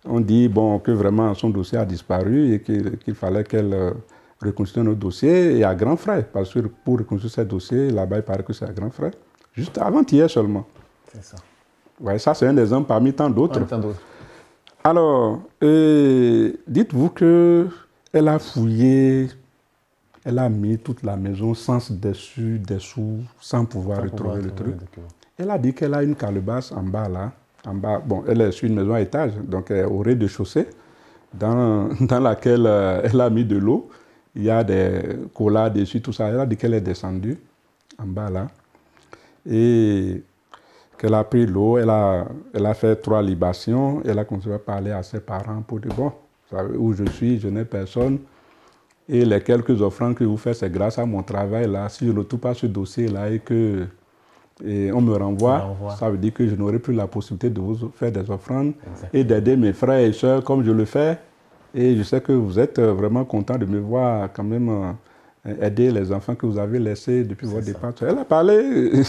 ont dit bon, que vraiment son dossier a disparu et qu'il fallait qu'elle reconstitue un autre dossier et à grands frais. Parce que pour reconstituer ce dossier, là-bas, il paraît que c'est à grands frais. Juste avant-hier seulement. C'est ça. Ouais, ça, c'est un exemple parmi tant d'autres. Tant d'autres. Alors, dites-vous qu'elle a fouillé, elle a mis toute la maison sans dessus, dessous, sans pouvoir retrouver le truc. Elle a dit qu'elle a une calebasse en bas là. En bas, bon, elle est sur une maison à étage, donc au rez-de-chaussée, dans laquelle elle a mis de l'eau. Il y a des colas dessus, tout ça. Elle a dit qu'elle est descendue en bas là. Et qu'elle a pris l'eau, elle a fait 3 libations, elle a continué à parler à ses parents pour dire, bon, vous savez où je suis, je n'ai personne, et les quelques offrandes que vous faites, c'est grâce à mon travail là. Si je ne retrouve pas ce dossier là et que on me renvoie, ça veut dire que je n'aurai plus la possibilité de vous faire des offrandes et d'aider mes frères et sœurs comme je le fais. Et je sais que vous êtes vraiment content de me voir quand même aider les enfants que vous avez laissés depuis votre départ. Elle a parlé...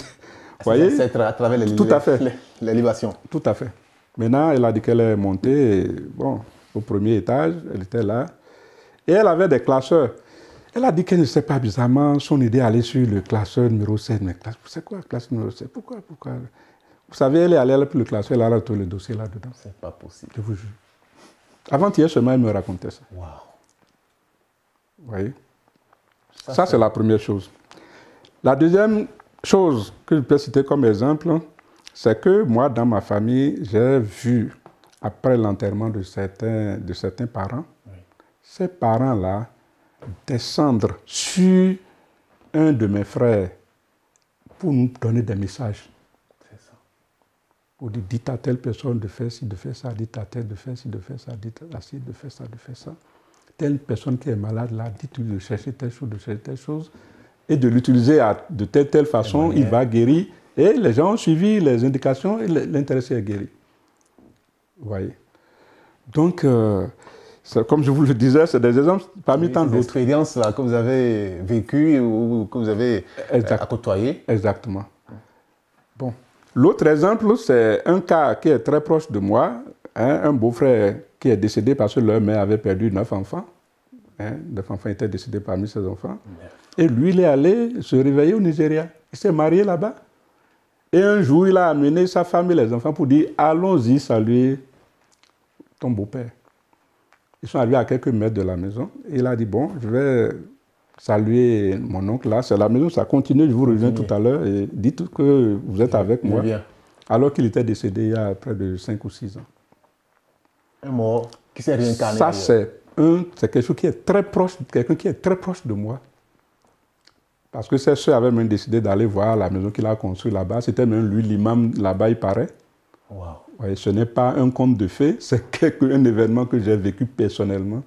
Vous voyez? À travers les libations. Tout à fait. Maintenant, elle a dit qu'elle est montée bon, au premier étage, elle était là. Et elle avait des classeurs. Elle a dit qu'elle ne sait pas bizarrement son idée d'aller sur le classeur numéro 7. Mais c'est quoi le classeur numéro 7? Pourquoi? Vous savez, elle est allée pour le classeur, elle a retrouvé le dossier là-dedans. C'est pas possible. Je vous jure. Avant-hier seulement, elle me racontait ça. Waouh. Vous voyez? Ça c'est la première chose. La deuxième chose que je peux citer comme exemple, c'est que moi, dans ma famille, j'ai vu, après l'enterrement de certains parents, ces parents-là descendre sur un de mes frères pour nous donner des messages. C'est ça. Pour dire, dites à telle personne de faire ci, de faire ça, dites à telle de faire ci, de faire ça, dites à ci, de faire ça, de faire ça. Telle personne qui est malade là, dites-lui de chercher telle chose, de chercher telle chose. Et de l'utiliser de telle façon, il va guérir. Et les gens ont suivi les indications et l'intéressé est guéri. Vous voyez. Donc, comme je vous le disais, c'est des exemples parmi tant d'autres. Des expériences là, que vous avez vécues ou que vous avez côtoyées. Exactement. Bon. L'autre exemple, c'est un cas qui est très proche de moi. Un beau-frère qui est décédé parce que leur mère avait perdu 9 enfants. 9 enfants étaient décédés parmi ses enfants. Et lui, il est allé se réveiller au Nigeria. Il s'est marié là-bas. Et un jour, il a amené sa femme et les enfants pour dire, allons-y saluer ton beau-père. Ils sont arrivés à quelques mètres de la maison. Et il a dit, bon, je vais saluer mon oncle là. C'est la maison, ça continue, je vous reviens tout à l'heure. Et dites que vous êtes avec moi. Alors qu'il était décédé il y a près de 5 ou 6 ans. Un mort qui s'est réincarné. Ça, c'est quelque chose qui est très proche, quelqu'un qui est très proche de moi. Parce que ses soeurs avaient même décidé d'aller voir la maison qu'il a construite là-bas. C'était même lui l'imam là-bas, il paraît. Wow. Ouais, ce n'est pas un conte de fées, c'est un événement que j'ai vécu personnellement.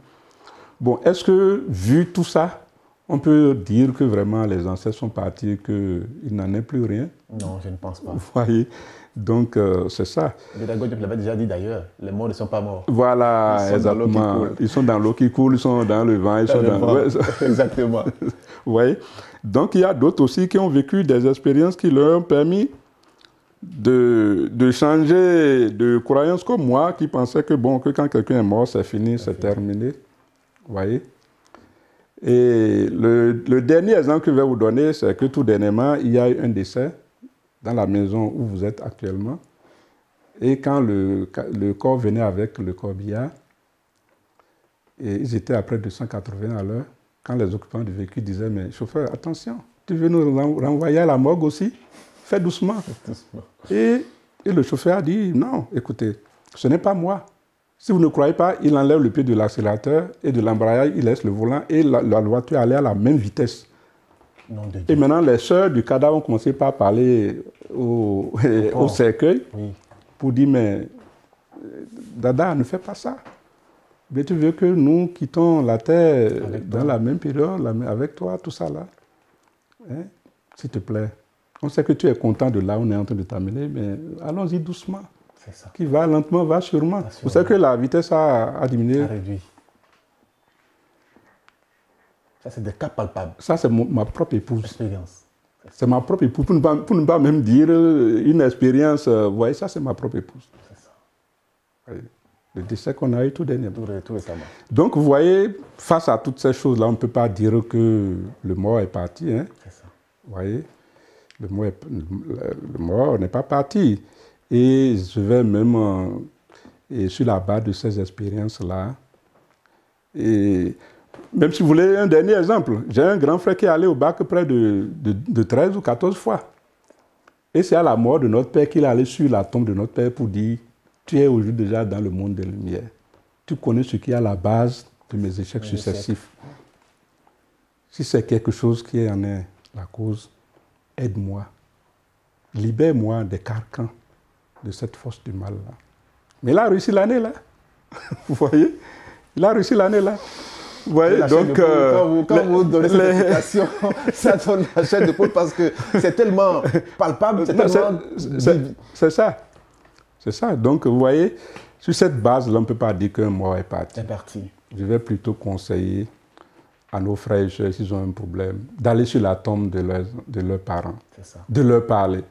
Bon, est-ce que, vu tout ça, on peut dire que vraiment les ancêtres sont partis et qu'il n'en est plus rien? Non, je ne pense pas. Vous voyez? Donc, c'est ça. Pédagogue l'avait déjà dit d'ailleurs, les morts ne sont pas morts. Voilà, exactement. Ils sont dans l'eau qui coule, ils sont dans le vent, ils sont dans le vent. Exactement. Vous voyez? Donc, il y a d'autres aussi qui ont vécu des expériences qui leur ont permis de changer de croyance comme moi, qui pensait que, bon, que quand quelqu'un est mort, c'est fini, c'est terminé. Vous voyez? Et le dernier exemple que je vais vous donner, c'est que tout dernièrement, il y a eu un décès dans la maison où vous êtes actuellement. Et quand le corps venait avec le corbillard, et ils étaient à près de 180 à l'heure, quand les occupants du véhicule disaient, mais chauffeur, attention, tu veux nous renvoyer à la morgue aussi? Fais doucement. Et le chauffeur a dit, non, écoutez, ce n'est pas moi. Si vous ne croyez pas, il enlève le pied de l'accélérateur et de l'embrayage, il laisse le volant et la voiture allait à la même vitesse. Et maintenant, les sœurs du cadavre ont commencé par parler au cercueil pour dire, mais Dada, ne fais pas ça. Mais tu veux que nous quittons la terre dans la même période, avec toi, tout ça là. Hein? S'il te plaît. On sait que tu es content de là où on est en train de t'amener, mais allons-y doucement. C'est ça. Qui va lentement, va sûrement. Vous savez que la vitesse a diminué. A réduit. Ça, c'est des cas palpables. Ça, c'est ma propre épouse. Expérience. C'est ma propre épouse. Pour ne pas même dire une expérience. Vous voyez, ça, c'est ma propre épouse. C'est ça. Oui. Le décès qu'on a eu tout dernièrement. Tout récemment. Donc, vous voyez, face à toutes ces choses-là, on ne peut pas dire que le mort est parti. Hein. C'est ça. Vous voyez, le mort n'est pas parti. Et je vais même, sur la base de ces expériences-là, et même si vous voulez un dernier exemple, j'ai un grand frère qui est allé au bac près de 13 ou 14 fois. Et c'est à la mort de notre père qu'il est allé sur la tombe de notre père pour dire, tu es aujourd'hui déjà dans le monde des lumières. Tu connais ce qui est à la base de mes échecs successifs. Si c'est quelque chose qui en est la cause, aide-moi. Libère-moi des carcans de cette force du mal-là. Mais il a réussi l'année, là. Vous voyez? Il a réussi l'année, là. Vous voyez? Donc, quand vous donnez cette explication, ça donne la chaîne de poule parce que c'est tellement palpable, c'est tellement... C'est ça. C'est ça. Donc, vous voyez, sur cette base-là, on ne peut pas dire qu'un mort est parti. C'est parti. Je vais plutôt conseiller à nos frères et sœurs, s'ils ont un problème, d'aller sur la tombe de leurs parents, de leur parler,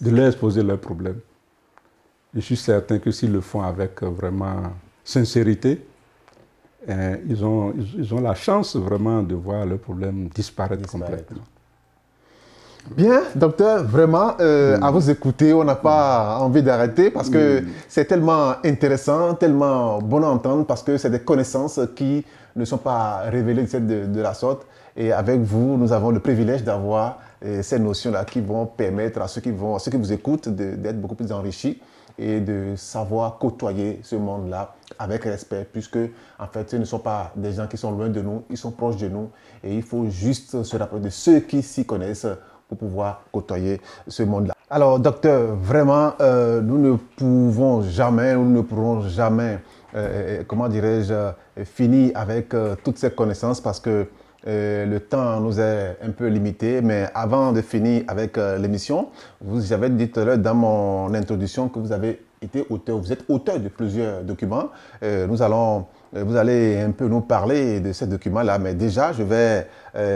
de leur exposer leurs problèmes. Je suis certain que s'ils le font avec vraiment sincérité, ils ont la chance vraiment de voir leurs problèmes disparaître complètement. Bien, docteur, vraiment, à vous écouter, on n'a pas envie d'arrêter parce que c'est tellement intéressant, tellement bon à entendre parce que c'est des connaissances qui ne sont pas révélées de la sorte. Et avec vous, nous avons le privilège d'avoir ces notions-là qui vont permettre à ceux qui vous écoutent d'être beaucoup plus enrichis et de savoir côtoyer ce monde-là avec respect, puisque en fait, ce ne sont pas des gens qui sont loin de nous, ils sont proches de nous et il faut juste se rappeler de ceux qui s'y connaissent pour pouvoir côtoyer ce monde-là. Alors, docteur, vraiment, nous ne pourrons jamais, comment dirais-je, finir avec toutes ces connaissances parce que le temps nous est un peu limité. Mais avant de finir avec l'émission, j'avais dit tout à l'heure dans mon introduction que vous avez été auteur, vous êtes auteur de plusieurs documents. Vous allez un peu nous parler de ces documents-là, mais déjà, je vais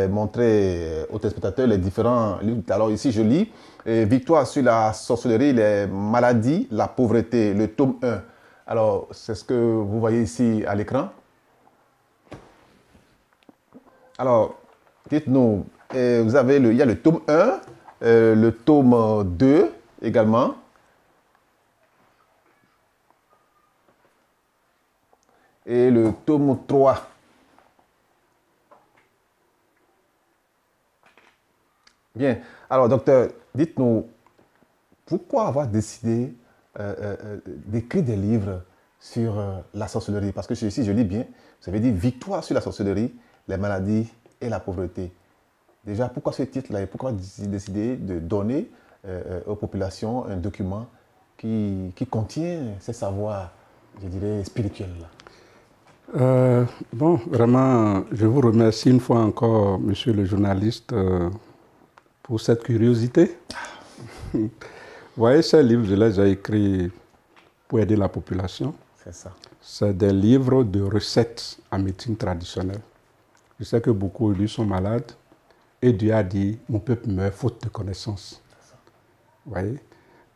montrer aux téléspectateurs les différents livres. Alors ici, je lis Victoire sur la sorcellerie, les maladies, la pauvreté, le tome 1. Alors, c'est ce que vous voyez ici à l'écran. Alors, dites-nous, il y a le tome 1, le tome 2 également. Et le tome 3. Bien. Alors, docteur, dites-nous, pourquoi avoir décidé d'écrire des livres sur la sorcellerie? Parce que ici, je lis bien, vous avez dit « Victoire sur la sorcellerie, les maladies et la pauvreté ». Déjà, pourquoi ce titre-là et pourquoi décider de donner aux populations un document qui contient ces savoirs, je dirais, spirituels là? Bon, vraiment, je vous remercie une fois encore, monsieur le journaliste, pour cette curiosité. Vous voyez, ces livres, je les ai écrits pour aider la population. C'est ça. C'est des livres de recettes en médecine traditionnelle. Je sais que beaucoup aujourd'hui sont malades et Dieu a dit, mon peuple meurt faute de connaissances. Vous voyez?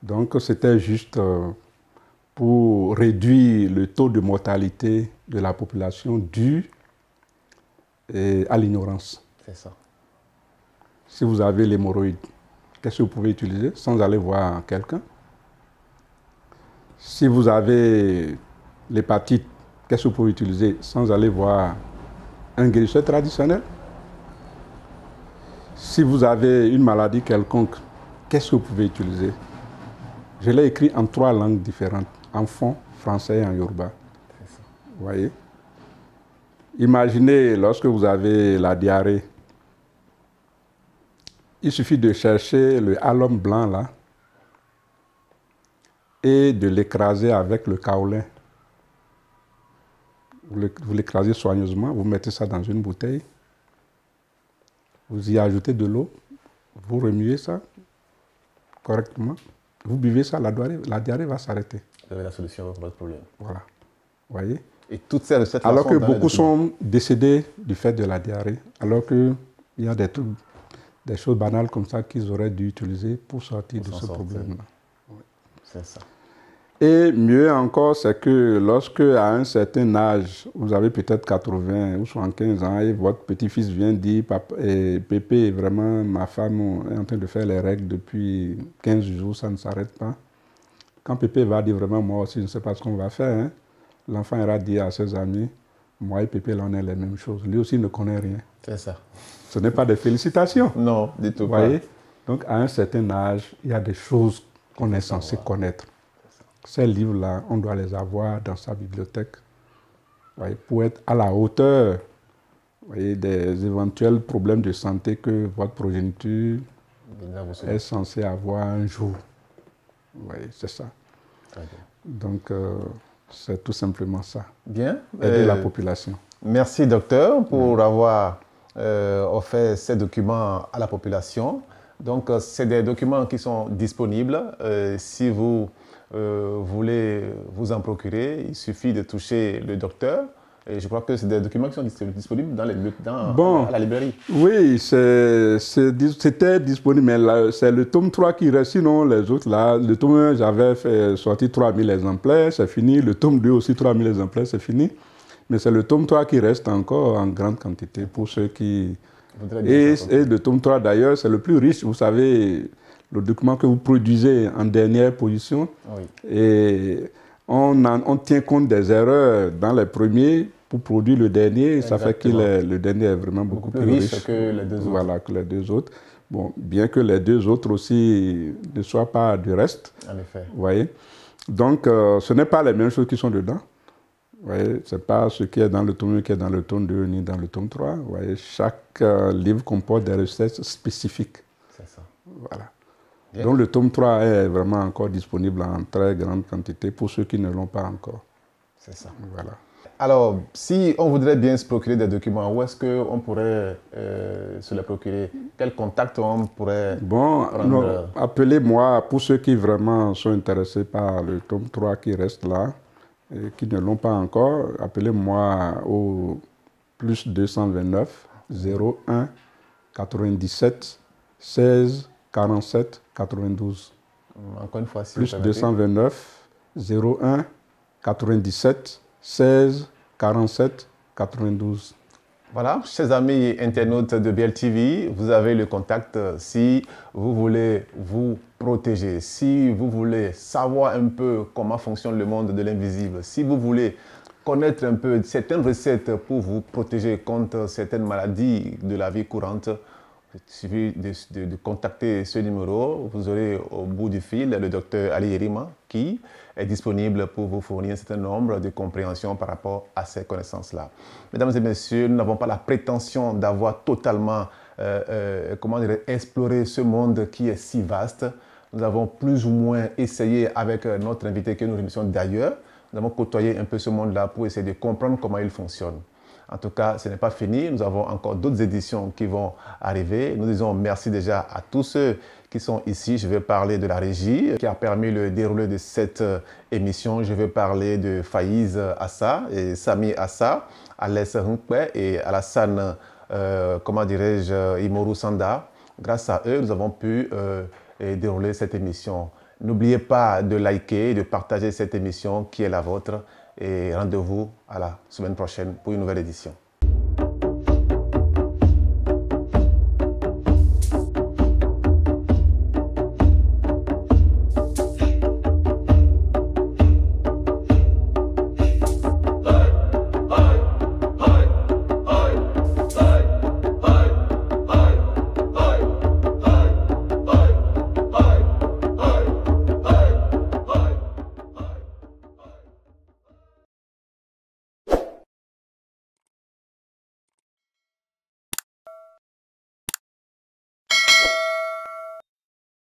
Donc c'était juste pour réduire le taux de mortalité de la population dû à l'ignorance. C'est ça. Si vous avez l'hémorroïde, qu'est-ce que vous pouvez utiliser sans aller voir quelqu'un? Si vous avez l'hépatite, qu'est-ce que vous pouvez utiliser sans aller voir un guérisseur traditionnel? Si vous avez une maladie quelconque, qu'est-ce que vous pouvez utiliser? Je l'ai écrit en 3 langues différentes, en fon, français et en yoruba. Vous voyez? Imaginez lorsque vous avez la diarrhée, il suffit de chercher le alum blanc là et de l'écraser avec le kaolin. Vous l'écrasez soigneusement, vous mettez ça dans une bouteille, vous y ajoutez de l'eau, vous remuez ça correctement, vous buvez ça, la diarrhée va s'arrêter. Vous avez la solution à votre problème. Voilà. Vous voyez? Et toutes ces recettes alors que beaucoup sont décédés du fait de la diarrhée, alors qu'il y a des choses banales comme ça qu'ils auraient dû utiliser pour sortir de ce problème-là. Oui. C'est ça. Et mieux encore, c'est que lorsque à un certain âge, vous avez peut-être 80 ou 75 ans et votre petit-fils vient dire « Pépé, vraiment, ma femme est en train de faire les règles depuis 15 jours, ça ne s'arrête pas. » Quand Pépé va dire « Vraiment, moi aussi, je ne sais pas ce qu'on va faire hein, », l'enfant ira dire à ses amis « Moi et Pépé, là, on est les mêmes choses. » Lui aussi ne connaît rien. C'est ça. Ce n'est pas des félicitations. Non, du tout pas. Vous voyez? Donc, à un certain âge, il y a des choses qu'on est censé connaître. Ces livres-là, on doit les avoir dans sa bibliothèque, voyez, pour être à la hauteur, voyez, des éventuels problèmes de santé que votre progéniture est censée avoir un jour. Voyez, c'est ça. Donc, c'est tout simplement ça. Bien. Aider la population. Merci, docteur, pour avoir offert ces documents à la population. Donc, c'est des documents qui sont disponibles. Si vous voulez vous en procurer, il suffit de toucher le docteur. Et je crois que c'est des documents qui sont disponibles à la librairie. Oui, c'était disponible, mais c'est le tome 3 qui reste. Sinon, les autres, là, le tome 1, j'avais sorti 3000 exemplaires, c'est fini. Le tome 2 aussi, 3000 exemplaires, c'est fini. Mais c'est le tome 3 qui reste encore en grande quantité pour ceux qui... Et le tome 3, d'ailleurs, c'est le plus riche. Vous savez, le document que vous produisez en dernière position. Oui. Et on tient compte des erreurs dans les premiers pour produire le dernier. Exactement. Ça fait que le dernier est vraiment beaucoup plus riche que les deux autres. Voilà, que les deux autres. Bon, bien que les deux autres aussi ne soient pas du reste. En effet. Vous voyez. Donc, ce n'est pas les mêmes choses qui sont dedans. Vous voyez, ce n'est pas ce qui est dans le tome 1 qui est dans le tome 2 ni dans le tome 3. Vous voyez, chaque livre comporte des recettes spécifiques. C'est ça. Voilà. Bien. Donc le tome 3 est vraiment encore disponible en très grande quantité pour ceux qui ne l'ont pas encore. C'est ça. Voilà. Alors, si on voudrait bien se procurer des documents, où est-ce qu'on pourrait se les procurer? Quel contact on pourrait prendre? Appelez-moi pour ceux qui vraiment sont intéressés par le tome 3 qui reste là et qui ne l'ont pas encore. Appelez-moi au plus 229 01 97 16 47 92. Encore une fois, si plus 229 01 97 16 47 92. Voilà, chers amis internautes de BLTV, vous avez le contact si vous voulez vous protéger, si vous voulez savoir un peu comment fonctionne le monde de l'invisible, si vous voulez connaître un peu certaines recettes pour vous protéger contre certaines maladies de la vie courante. Il suffit de contacter ce numéro. Vous aurez au bout du fil le docteur Ali Yerima qui est disponible pour vous fournir un certain nombre de compréhensions par rapport à ces connaissances-là. Mesdames et messieurs, nous n'avons pas la prétention d'avoir totalement exploré ce monde qui est si vaste. Nous avons plus ou moins essayé avec notre invité que nous remercions d'ailleurs. Nous avons côtoyé un peu ce monde-là pour essayer de comprendre comment il fonctionne. En tout cas, ce n'est pas fini. Nous avons encore d'autres éditions qui vont arriver. Nous disons merci déjà à tous ceux qui sont ici. Je vais parler de la régie qui a permis le déroulé de cette émission. Je vais parler de Faïz Assa et Sami Assa, Alès Hunkwe et Alassane, Imoru Sanda. Grâce à eux, nous avons pu dérouler cette émission. N'oubliez pas de liker et de partager cette émission qui est la vôtre. Et rendez-vous à la semaine prochaine pour une nouvelle édition.